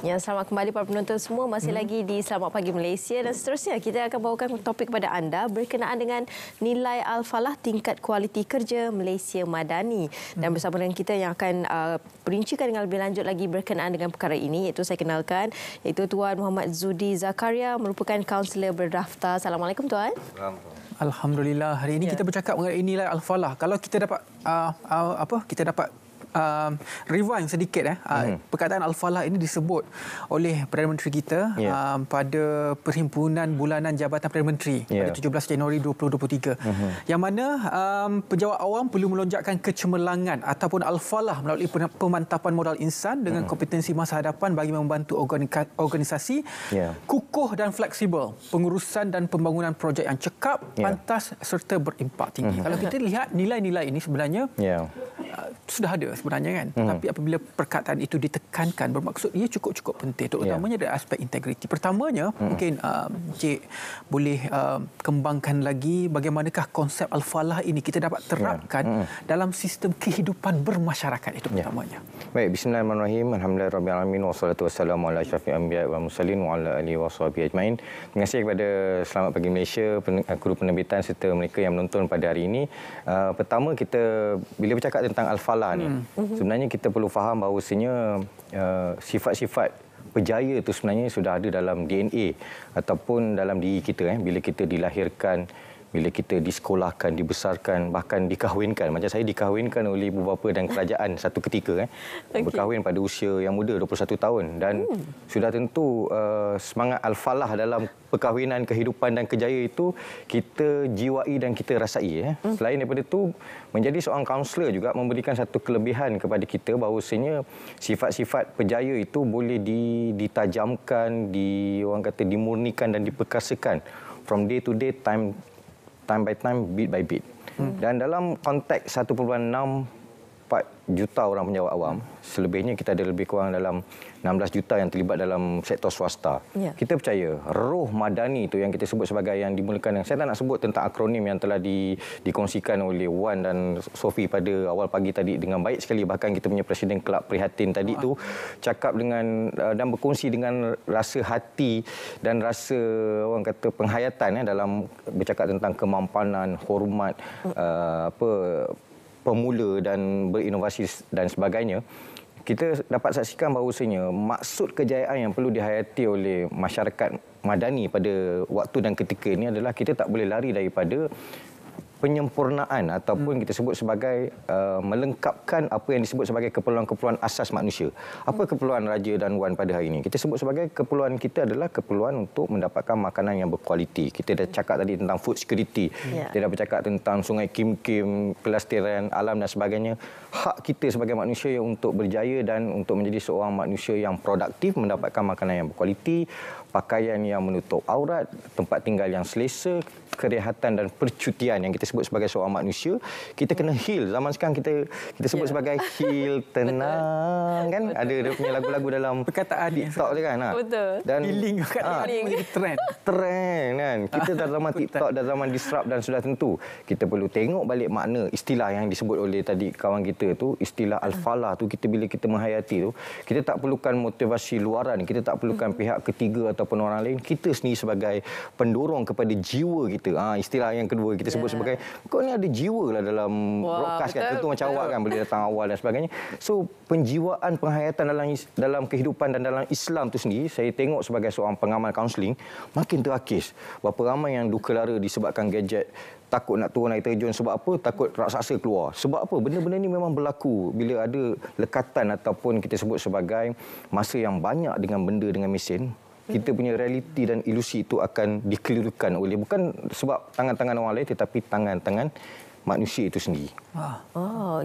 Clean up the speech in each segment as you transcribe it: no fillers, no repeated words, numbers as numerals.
Ya, selamat kembali para penonton semua. Masih lagi di Selamat Pagi Malaysia dan seterusnya kita akan bawakan topik kepada anda berkenaan dengan nilai Al-Falah tingkat kualiti kerja Malaysia Madani. Dan bersama dengan kita yang akan perincikan dengan lebih lanjut lagi berkenaan dengan perkara ini, iaitu saya kenalkan, iaitu Tuan Muhammad Zudi Zakaria, merupakan kaunselor berdaftar. Assalamualaikum Tuan. Alhamdulillah, hari ini kita bercakap mengenai nilai Al-Falah. Kalau kita dapat rewind sedikit perkataan Al-Falah ini disebut oleh Perdana Menteri kita pada Perhimpunan Bulanan Jabatan Perdana Menteri pada 17 Januari 2023. Yang mana pejabat awam perlu melonjakkan kecemerlangan ataupun Al-Falah melalui pemantapan modal insan dengan kompetensi masa hadapan bagi membantu organisasi kukuh dan fleksibel, pengurusan dan pembangunan projek yang cekap, pantas serta berimpak tinggi. Kalau kita lihat nilai-nilai ini sebenarnya sudah ada sebenarnya kan. Tapi apabila perkataan itu ditekankan, bermaksud ia cukup-cukup penting, terutamanya dari aspek integriti. Pertamanya, mungkin Cik boleh kembangkan lagi bagaimanakah konsep Al-Falah ini kita dapat terapkan dalam sistem kehidupan bermasyarakat itu pertamanya. Baik, bismillahirrahmanirrahim. Alhamdulillahirabbil alamin wassalatu wassalamu ala asyrafil anbiya'i wal mursalin wa ala alihi washabihi ajmain. Terima kasih kepada Selamat Pagi Malaysia, kru penerbitan serta mereka yang menonton pada hari ini. Pertama, kita bila bercakap tentang Al-Falah ni, sebenarnya kita perlu faham bahawasanya sifat-sifat berjaya itu sebenarnya sudah ada dalam DNA ataupun dalam diri kita. Bila kita dilahirkan, bila kita disekolahkan, dibesarkan, bahkan dikahwinkan. Macam saya dikahwinkan oleh ibu bapa dan kerajaan satu ketika. Berkahwin pada usia yang muda, 21 tahun. Dan sudah tentu semangat Al-Falah dalam perkahwinan, kehidupan dan kejayaan itu kita jiwai dan kita rasai. Selain daripada itu, menjadi seorang kaunselor juga memberikan satu kelebihan kepada kita bahawasanya sifat-sifat berjaya itu boleh ditajamkan, orang kata dimurnikan dan diperkasakan from day to day, time by time, bit by bit. Dan dalam konteks 1.64 juta orang penjawat awam, selebihnya kita ada lebih kurang dalam 16 juta yang terlibat dalam sektor swasta. Kita percaya roh madani itu yang kita sebut sebagai yang dimulakan, saya tak nak sebut tentang akronim yang telah dikongsikan oleh Wan dan Sophie pada awal pagi tadi dengan baik sekali. Bahkan kita punya Presiden Kelab Prihatin tadi tu cakap dengan dan berkongsi dengan rasa hati dan rasa orang kata penghayatan dalam bercakap tentang kemampanan, hormat, pemula dan berinovasi dan sebagainya. Kita dapat saksikan bahawasanya maksud kejayaan yang perlu dihayati oleh masyarakat madani pada waktu dan ketika ini adalah kita tak boleh lari daripada penyempurnaan ataupun kita sebut sebagai melengkapkan apa yang disebut sebagai keperluan-keperluan asas manusia. Apa keperluan Raja dan Wan pada hari ini? Kita sebut sebagai keperluan kita adalah keperluan untuk mendapatkan makanan yang berkualiti. Kita dah cakap tadi tentang food security. Kita dah bercakap tentang sungai Kim-Kim, pelestarian alam dan sebagainya. Hak kita sebagai manusia untuk berjaya dan untuk menjadi seorang manusia yang produktif, mendapatkan makanan yang berkualiti, pakaian yang menutup aurat, tempat tinggal yang selesa, kerehatan dan percutian yang kita sebut sebagai seorang manusia. Kita kena heal. Zaman sekarang kita sebut sebagai heal, tenang kan. Ada dia punya lagu-lagu dalam perkataan TikTok tu kan. Betul. Dan healing menjadi trend kan. Kita dah zaman TikTok, dah zaman disrupt dan sudah tentu kita perlu tengok balik makna istilah yang disebut oleh tadi kawan kita tu, istilah Al-Falah tu. Kita bila kita menghayati tu, kita tak perlukan motivasi luaran, kita tak perlukan pihak ketiga ataupun orang lain. Kita sendiri sebagai pendorong kepada jiwa kita. Istilah yang kedua kita sebut sebagai kau ni ada jiwa lah dalam broadcast kan. Tentu macam awak kan boleh datang awal dan sebagainya. So penjiwaan, penghayatan dalam kehidupan dan dalam Islam tu sendiri, saya tengok sebagai seorang pengamal kaunseling makin terakis. Berapa ramai yang duka lara disebabkan gadget, takut nak turun air terjun. Sebab apa? Takut raksasa keluar. Sebab apa? Benda-benda ni memang berlaku bila ada lekatan ataupun kita sebut sebagai masa yang banyak dengan benda, dengan mesin. Kita punya realiti dan ilusi itu akan dikelirukan oleh bukan sebab tangan-tangan orang lain tetapi tangan-tangan manusia itu sendiri.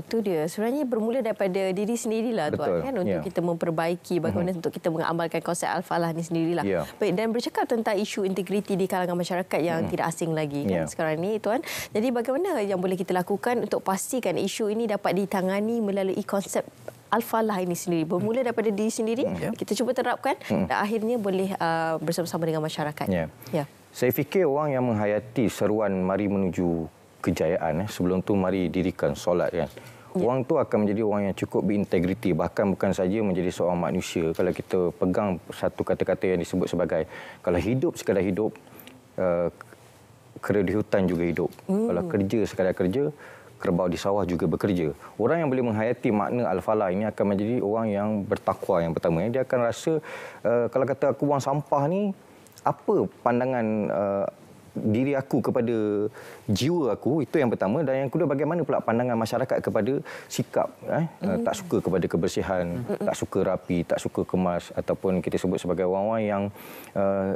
Itu dia. Sebenarnya bermula daripada diri sendirilah Tuan kan, untuk kita memperbaiki bagaimana untuk kita mengamalkan konsep Al-Falah ni sendirilah. Baik, dan bercakap tentang isu integriti di kalangan masyarakat yang tidak asing lagi kan sekarang ni Tuan. Jadi bagaimana yang boleh kita lakukan untuk pastikan isu ini dapat ditangani melalui konsep Al-Falah ini sendiri, bermula daripada diri sendiri, kita cuba terapkan dan akhirnya boleh bersama-sama dengan masyarakat. Saya fikir orang yang menghayati seruan mari menuju kejayaan, sebelum tu mari dirikan solat kan. Orang tu akan menjadi orang yang cukup berintegriti, bahkan bukan saja menjadi seorang manusia. Kalau kita pegang satu kata-kata yang disebut sebagai, kalau hidup sekadar hidup, kera di hutan juga hidup. Kalau kerja sekadar kerja, kerbau di sawah juga bekerja. Orang yang boleh menghayati makna al-falah ini akan menjadi orang yang bertakwa yang pertama. Dia akan rasa, kalau kata aku buang sampah ni, apa pandangan diri aku kepada jiwa aku, itu yang pertama. Dan yang kedua, bagaimana pula pandangan masyarakat kepada sikap tak suka kepada kebersihan, tak suka rapi, tak suka kemas, ataupun kita sebut sebagai orang-orang yang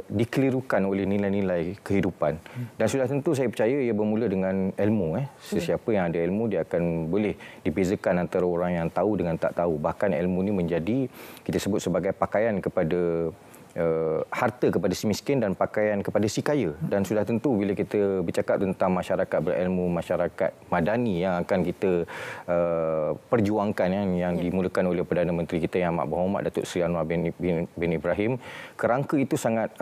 dikelirukan oleh nilai-nilai kehidupan. Dan sudah tentu saya percaya ia bermula dengan ilmu. Sesiapa yang ada ilmu, dia akan boleh dibezakan antara orang yang tahu dengan tak tahu. Bahkan ilmu ini menjadi, kita sebut sebagai pakaian kepada harta kepada si miskin dan pakaian kepada si kaya. Dan sudah tentu bila kita bercakap tentang masyarakat berilmu, masyarakat madani yang akan kita perjuangkan, yang dimulakan oleh Perdana Menteri kita yang amat berhormat, Datuk Seri Anwar bin Ibrahim, kerangka itu sangat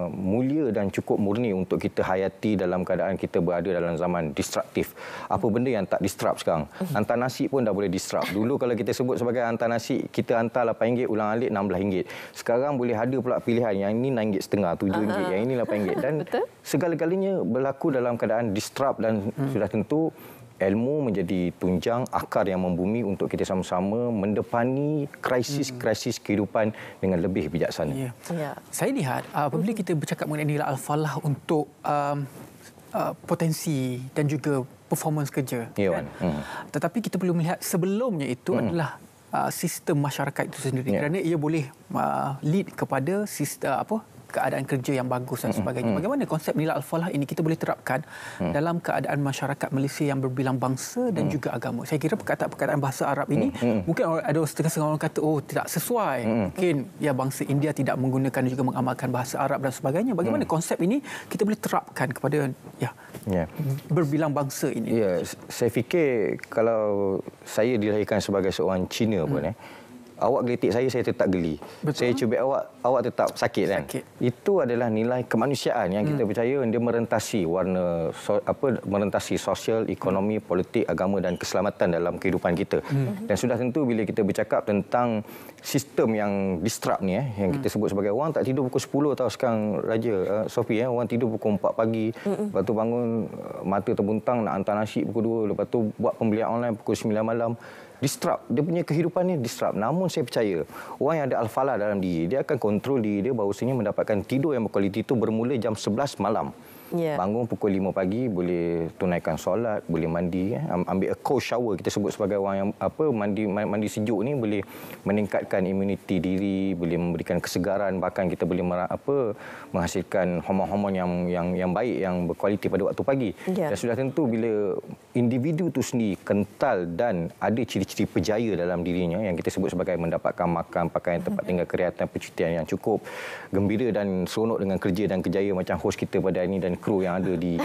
mulia dan cukup murni untuk kita hayati dalam keadaan kita berada dalam zaman disruptif. Apa benda yang tak disrupt sekarang? Hantar nasi pun dah boleh disrupt. Dulu kalau kita sebut sebagai hantar nasi, kita hantar RM8, ulang-alik RM16. Sekarang boleh ada pula pilihan, yang ini RM9.50, RM7, yang ini RM8. Dan segala-galanya berlaku dalam keadaan disrupt, dan sudah tentu ilmu menjadi tunjang akar yang membumi untuk kita sama-sama mendepani krisis-krisis kehidupan dengan lebih bijaksana. Saya lihat apabila kita bercakap mengenai nilai al-falah untuk potensi dan juga performance kerja, kan? Tetapi kita perlu melihat sebelumnya itu adalah sistem masyarakat itu sendiri, kerana ia boleh lead kepada sistem keadaan kerja yang bagus dan sebagainya. Bagaimana konsep nilai al-falah ini kita boleh terapkan dalam keadaan masyarakat Malaysia yang berbilang bangsa dan juga agama? Saya kira perkataan bahasa Arab ini mungkin ada setengah-setengah orang kata tidak sesuai. Mungkin bangsa India tidak menggunakan juga mengamalkan bahasa Arab dan sebagainya. Bagaimana konsep ini kita boleh terapkan kepada berbilang bangsa ini? Saya fikir kalau saya dilahirkan sebagai seorang Cina pun, awak gelitik saya tetap geli. Betul. Saya cubit awak tetap sakit, kan? Itu adalah nilai kemanusiaan yang kita percaya dia merentasi merentasi sosial, ekonomi, politik, agama dan keselamatan dalam kehidupan kita. Dan sudah tentu bila kita bercakap tentang sistem yang disrupt ni, yang kita sebut sebagai orang tak tidur pukul 10 tau sekarang, Raja Sophie, orang tidur pukul 4 pagi, lepas tu bangun mata terbuntang nak hantar nasi pukul 2, lepas tu buat pembelian online pukul 9 malam. Disrupt. Dia punya kehidupan ni disrupt. Namun saya percaya orang yang ada al-falah dalam diri, dia akan kontrol diri dia bahawasanya mendapatkan tidur yang berkualiti itu bermula jam 11 malam. Bangun pukul 5 pagi, boleh tunaikan solat, boleh mandi, ambil a cold shower, kita sebut sebagai orang yang mandi sejuk ni boleh meningkatkan imuniti diri, boleh memberikan kesegaran, bahkan kita boleh menghasilkan hormon-hormon yang baik, yang berkualiti pada waktu pagi. Dan sudah tentu bila individu itu sendiri kental dan ada ciri-ciri berjaya dalam dirinya, yang kita sebut sebagai mendapatkan makan, pakaian, tempat tinggal, kesihatan, percutian yang cukup, gembira dan seronok dengan kerja dan kejaya macam hos kita pada hari ini dan kru yang ada di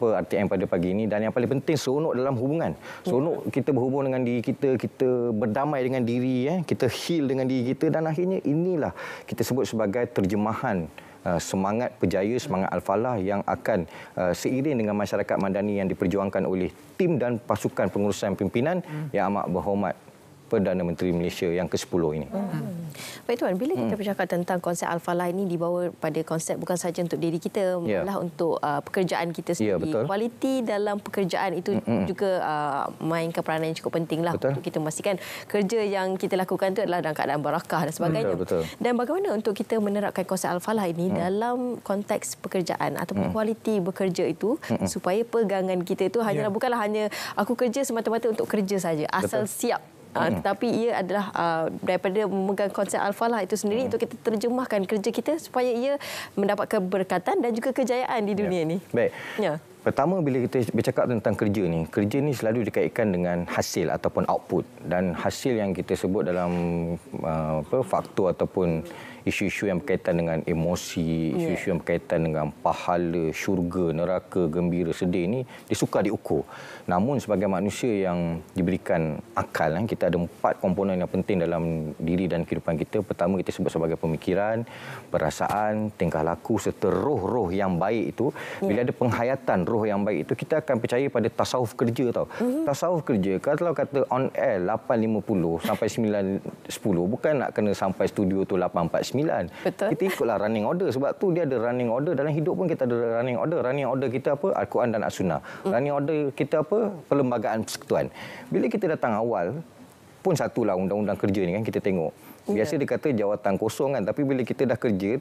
RTM pada pagi ini. Dan yang paling penting, seronok dalam hubungan. Seronok kita berhubung dengan diri kita, kita berdamai dengan diri, kita heal dengan diri kita, dan akhirnya inilah kita sebut sebagai terjemahan semangat berjaya, semangat al-falah yang akan seiring dengan masyarakat madani yang diperjuangkan oleh tim dan pasukan pengurusan pimpinan yang amat berhormat Perdana Menteri Malaysia yang ke-10 ini. Baik Tuan, bila kita bercakap tentang konsep al-falah ini dibawa pada konsep bukan saja untuk diri kita, malah untuk pekerjaan kita sendiri. Kualiti dalam pekerjaan itu juga mainkan peranan yang cukup pentinglah untuk kita memastikan kerja yang kita lakukan itu adalah dalam keadaan barakah dan sebagainya. Dan bagaimana untuk kita menerapkan konsep al-falah ini dalam konteks pekerjaan ataupun kualiti bekerja itu supaya pegangan kita itu bukanlah hanya aku kerja semata-mata untuk kerja saja, asal siap. Tetapi ia adalah daripada memegang konsep al-falah itu sendiri untuk kita terjemahkan kerja kita supaya ia mendapat keberkatan dan juga kejayaan di dunia ini. Baik. Pertama, bila kita bercakap tentang kerja ni selalu dikaitkan dengan hasil ataupun output. Dan hasil yang kita sebut dalam faktor ataupun isu-isu yang berkaitan dengan emosi, isu-isu yang berkaitan dengan pahala, syurga, neraka, gembira, sedih ini disukar diukur. Namun sebagai manusia yang diberikan akal, kita ada 4 komponen yang penting dalam diri dan kehidupan kita. Pertama, kita sebut sebagai pemikiran, perasaan, tingkah laku serta roh-roh yang baik itu. Bila ada penghayatan roh roh yang baik itu, kita akan percaya pada tasawuf kerja tau. Tasawuf kerja, kalau kata on air 8.50 sampai 9.10, bukan nak kena sampai studio tu 8.49. Betul. Kita ikutlah running order. Sebab tu dia ada running order. Dalam hidup pun kita ada running order. Running order kita apa? Al-Quran dan As-Sunnah. Running order kita apa? Perlembagaan persekutuan. Bila kita datang awal, pun satulah undang-undang kerja ni kan kita tengok. Biasa dia kata jawatan kosong kan, tapi bila kita dah kerja,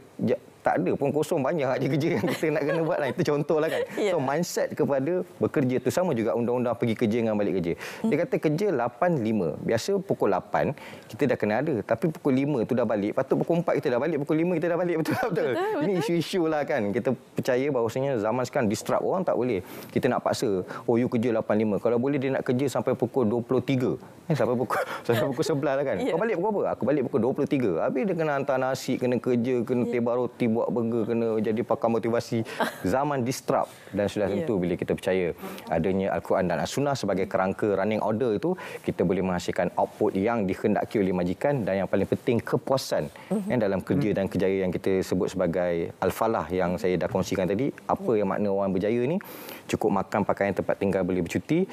tak ada pun kosong, banyak je kerja yang kita nak kena buat lah. Itu contohlah kan. So mindset kepada bekerja tu sama juga undang-undang pergi kerja dengan balik kerja. Dia kata kerja 8.5. Biasa pukul 8 kita dah kena ada, tapi pukul 5 tu dah balik. Patut pukul 4 kita dah balik, pukul 5 kita dah balik. Betul. Ini isu-isu lah kan. Kita percaya bahawasanya zaman sekarang disrupt orang tak boleh. Kita nak paksa, oh you kerja 8.5. Kalau boleh dia nak kerja sampai pukul 23. Sampai pukul 11 lah kan. Kau balik pukul apa? Aku balik pukul 23. Habis dia kena hantar nasi, kena kerja, kena tebak roti, buat burger, kena jadi pakar motivasi. Zaman disrupt, dan sudah tentu bila kita percaya adanya Al-Quran dan As-Sunnah sebagai kerangka running order itu, kita boleh menghasilkan output yang dikehendaki oleh majikan, dan yang paling penting kepuasan dalam kerja dan kejayaan yang kita sebut sebagai Al-Falah yang saya dah kongsikan tadi. Apa yang makna orang berjaya ni? Cukup makan, pakaian, tempat tinggal, boleh bercuti,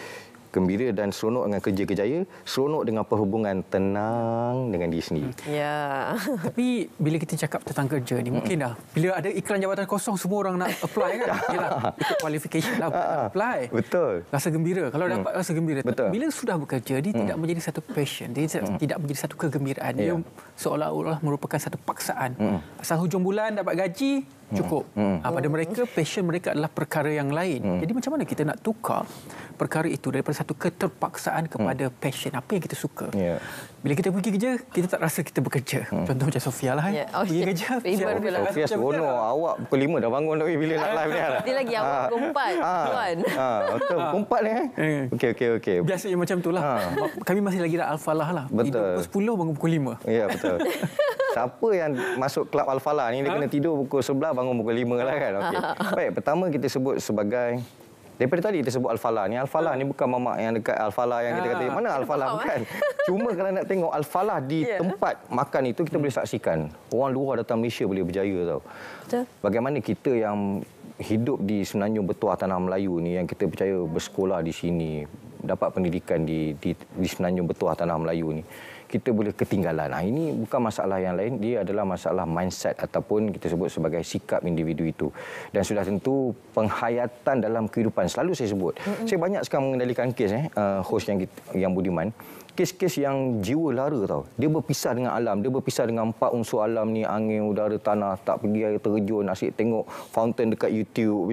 gembira dan seronok dengan kerja kejaya, seronok dengan perhubungan, tenang dengan diri sendiri. Ya. Tapi bila kita cakap tentang kerja ni, mungkin dah bila ada iklan jabatan kosong, semua orang nak apply kan? Yalah, ikut qualification lah apply. Betul. Rasa gembira. Kalau dapat rasa gembira. Betul. Bila sudah bekerja, dia tidak menjadi satu passion. Dia tidak menjadi satu kegembiraan. Dia seolah-olah merupakan satu paksaan. Asal hujung bulan dapat gaji, cukup. Pada mereka, passion mereka adalah perkara yang lain. Jadi macam mana kita nak tukar perkara itu daripada satu keterpaksaan kepada passion, apa yang kita suka. Bila kita pergi kerja, kita tak rasa kita bekerja. Contoh macam Sofia lah. Pergi kerja. Sofia seronok. Awak pukul 5 dah bangun tapi bila nak live ni. Dia lagi awak pukul 4. Tuan. Betul. Pukul 4 ni. Okey. Biasanya macam itulah. Kami masih lagi dah Al-Falah lah. Betul. Pukul 10 bangun pukul 5. Ya, betul. Siapa yang masuk klub Al-Falah ni, dia kena tidur pukul 11, bangun pukul 5 lah kan. Okey. Baik, pertama kita sebut sebagai, daripada tadi kita sebut Al-Falah ni. Al-Falah ni bukan mamak yang dekat Al-Falah yang kita kata, mana Al-Falah, bukan. Cuma kalau nak tengok Al-Falah di tempat makan itu, kita boleh saksikan. Orang luar datang Malaysia boleh berjaya tau. Betul. Bagaimana kita yang hidup di Semenanjung Bertuah Tanah Melayu ni, yang kita percaya bersekolah di sini, dapat pendidikan di Semenanjung Bertuah Tanah Melayu ni, kita boleh ketinggalan. Ini bukan masalah yang lain, dia adalah masalah mindset ataupun kita sebut sebagai sikap individu itu. Dan sudah tentu penghayatan dalam kehidupan. Selalu saya sebut. Saya banyak sekarang mengendalikan kes host yang budiman. Kes-kes yang jiwa lara tau. Dia berpisah dengan alam, dia berpisah dengan 4 unsur alam ni, angin, udara, tanah, tak pergi air terjun, asyik tengok fountain dekat YouTube.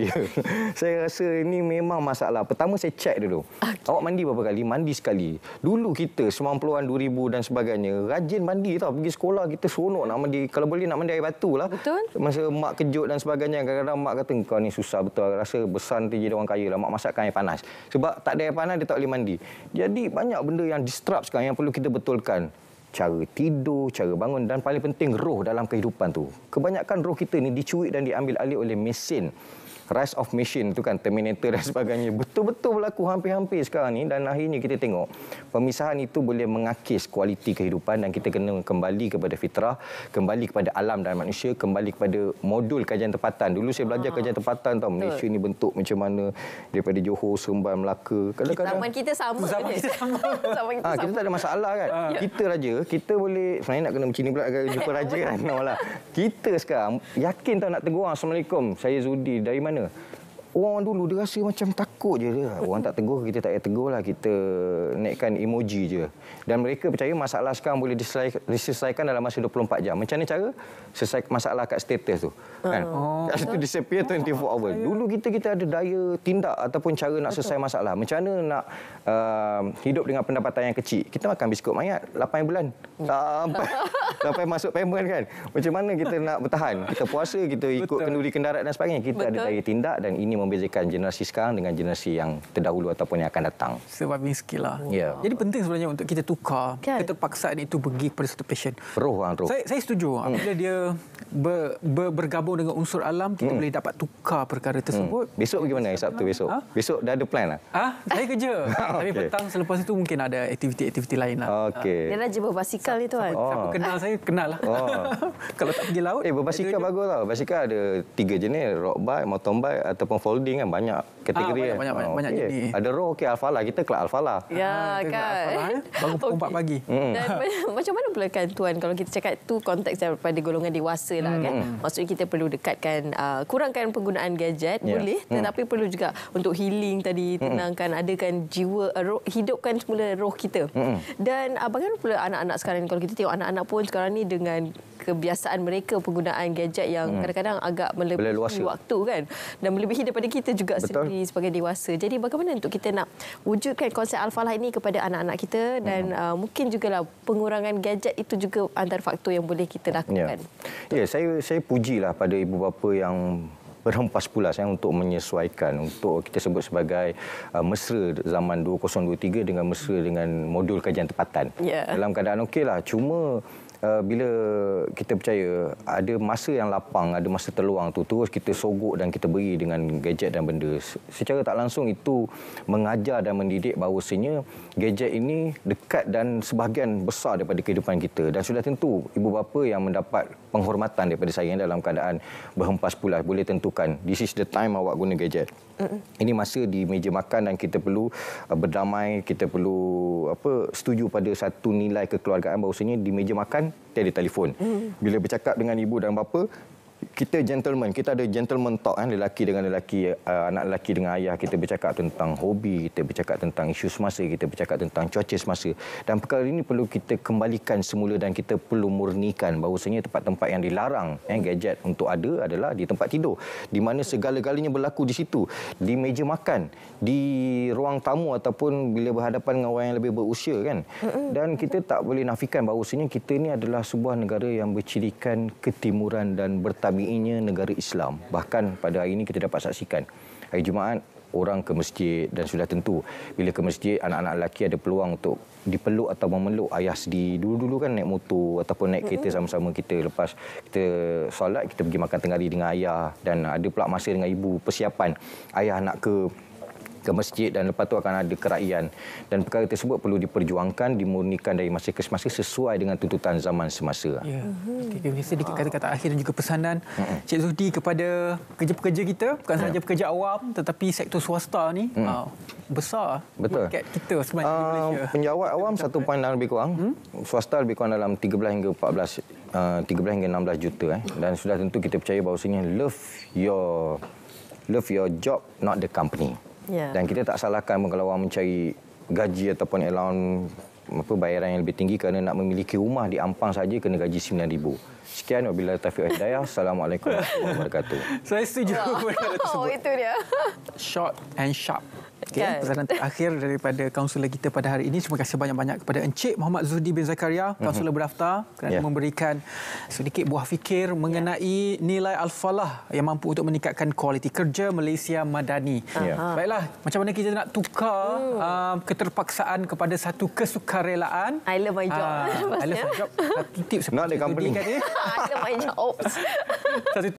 Saya rasa ini memang masalah. Pertama saya cek dulu. Awak mandi berapa kali? Mandi sekali. Dulu kita 90-an, 2000 dan sebagainya, rajin mandi tau. Pergi sekolah kita seronok nak mandi. Kalau boleh nak mandi air batu lah. Betul. Masa mak kejut dan sebagainya, kadang-kadang mak kata, kau ni susah betul. Rasa besar nanti jadi orang kaya lah. Mak masakkan air panas. Sebab tak ada air panas, dia tak boleh mandi. Jadi banyak benda yang sekarang yang perlu kita betulkan. Cara tidur, cara bangun, dan paling penting roh dalam kehidupan tu. Kebanyakan roh kita ni dicuri dan diambil alih oleh mesin. Rise of Machine tu kan, Terminator dan sebagainya. Betul-betul berlaku hampir-hampir sekarang ni, dan akhirnya kita tengok pemisahan itu boleh mengakis kualiti kehidupan, dan kita kena kembali kepada fitrah, kembali kepada alam dan manusia, kembali kepada modul kajian tempatan. Dulu saya belajar kajian tempatan tau, Malaysia ni bentuk macam mana, daripada Johor, Seremban, Melaka. Zaman kita sama. Zaman kita sama. Kita tak ada masalah kan. Kita raja, kita boleh, sebenarnya nak kena macam ni pula jumpa raja kan. No lah. Kita sekarang yakin tau nak tegur orang, Assalamualaikum, saya Zudi, dari mana? Orang dulu dia rasa macam takut je dia. Orang tak tegur, kita tak payah tegur lah. Kita naikkan emoji je. Dan mereka percaya masalah sekarang boleh diselesaikan dalam masa 24 jam. Macam mana cara? Selesai masalah kat status tu. Kan? Kat situ disappear 24 hours. Dulu kita ada daya tindak ataupun cara nak selesai masalah. Macam mana nak hidup dengan pendapatan yang kecil. Kita makan biskut mayat 8 bulan. Sampai masuk payment kan. Macam mana kita nak bertahan? Kita puasa, kita ikut kenduri kendarat dan sebagainya. Kita ada daya tindak, dan ini membezakan generasi sekarang dengan generasi yang terdahulu ataupun yang akan datang. Surviving skill lah. Yeah. Jadi penting sebenarnya untuk kita tukar keterpaksaan itu pergi kepada satu passion. Roh. Saya setuju. Apabila dia bergabung dengan unsur alam, kita boleh dapat tukar perkara tersebut. Besok bagaimana Sabtu besok? Besok dah ada plan lah? Saya kerja. Tapi petang selepas itu mungkin ada aktiviti-aktiviti lain lah. Dia rajin berbasikal ni tuan. Siapa kenal saya, kenal lah. Kalau tak pergi laut. Berbasikal bagus tau. Basikal ada 3 jenis. Road bike, mountain bike ataupun folding kan banyak kategori banyak jenis. Ada roh Al-Falah, kita kelab Al-Falah. Ya kan. Baru pukul 4 pagi. Dan macam mana pula kan Tuan kalau kita cakap tu konteks daripada golongan dewasa lah kan. Maksudnya kita perlu dekatkan kurangkan penggunaan gadget boleh tetapi perlu juga untuk healing tadi, tenangkan, adakan jiwa hidupkan semula roh kita. Dan bagaimana pula anak-anak sekarang ni, kalau kita tengok anak-anak pun sekarang ni dengan kebiasaan mereka penggunaan gadget yang kadang-kadang agak melebihi waktu kan, dan melebihi daripada kita juga sendiri sebagai dewasa. Jadi bagaimana untuk kita nak wujudkan konsep Al-Falah ini kepada anak-anak kita, dan mungkin jugalah pengurangan gadget itu juga antara faktor yang boleh kita lakukan. Saya pujilah pada ibu bapa yang berhempas pulas untuk menyesuaikan, untuk kita sebut sebagai mesra zaman 2023 dengan mesra dengan modul kajian tempatan. Dalam keadaan okeylah, cuma bila kita percaya ada masa yang lapang, ada masa terluang tu, terus kita sogok dan kita beri dengan gadget dan benda. Secara tak langsung itu mengajar dan mendidik bahawasanya gadget ini dekat dan sebahagian besar daripada kehidupan kita. Dan sudah tentu ibu bapa yang mendapat penghormatan daripada saya dalam keadaan berhempas pulas boleh tentukan this is the time awak guna gadget. Ini masa di meja makan dan kita perlu berdamai, kita perlu setuju pada satu nilai kekeluargaan bahawasanya di meja makan tiada telefon. Bila bercakap dengan ibu dan bapa, kita gentleman, kita ada gentleman talk lelaki dengan lelaki, anak lelaki dengan ayah, kita bercakap tentang hobi, kita bercakap tentang isu semasa, kita bercakap tentang cuaca semasa. Dan perkara ini perlu kita kembalikan semula dan kita perlu murnikan bahawasanya tempat-tempat yang dilarang gadget untuk ada adalah di tempat tidur, di mana segala-galanya berlaku di situ, di meja makan, di ruang tamu ataupun bila berhadapan dengan orang yang lebih berusia kan. Dan kita tak boleh nafikan bahawasanya kita ni adalah sebuah negara yang bercirikan ketimuran dan tabiinya negara Islam. Bahkan pada hari ini kita dapat saksikan hari Jumaat orang ke masjid, dan sudah tentu bila ke masjid anak-anak lelaki ada peluang untuk dipeluk atau memeluk ayah sendiri. Dulu-dulu kan naik motor ataupun naik kereta sama-sama kita, lepas kita solat kita pergi makan tengah hari dengan ayah, dan ada pula masa dengan ibu persiapan ayah nak ke masjid, dan lepas tu akan ada keraiyaan, dan perkara tersebut perlu diperjuangkan, dimurnikan dari masa ke semasa sesuai dengan tuntutan zaman semasa. Sedikit kata-kata akhir dan juga pesanan Cik Zuhdi kepada pekerja-pekerja kita, bukan sahaja pekerja awam tetapi sektor swasta ni besar. Betul. Kita sebenarnya di Malaysia. Penjawat awam 1.6 lebih kurang, swasta lebih kurang dalam 13 hingga 16 juta dan sudah tentu kita percaya bahawasanya love your job, not the company. Dan kita tak salahkan kalau orang mencari gaji ataupun allowance bayaran yang lebih tinggi kerana nak memiliki rumah di Ampang saja kena gaji 9,000. Sekian, wabillahi taufiq wal hidayah. Assalamualaikum warahmatullahi wabarakatuh. Saya setuju dengan tersebut. Itu dia. Short and sharp. Pesanan terakhir daripada kaunselor kita pada hari ini. Terima kasih banyak-banyak kepada Encik Muhammad Zuhdi bin Zakaria, kaunselor berdaftar, kerana memberikan sedikit buah fikir mengenai nilai Al-Falah yang mampu untuk meningkatkan kualiti kerja Malaysia Madani. Baiklah, macam mana kita nak tukar keterpaksaan kepada satu kesukarelaan. I love my job. I love my job. Satu tips not the company. I love my job. Satu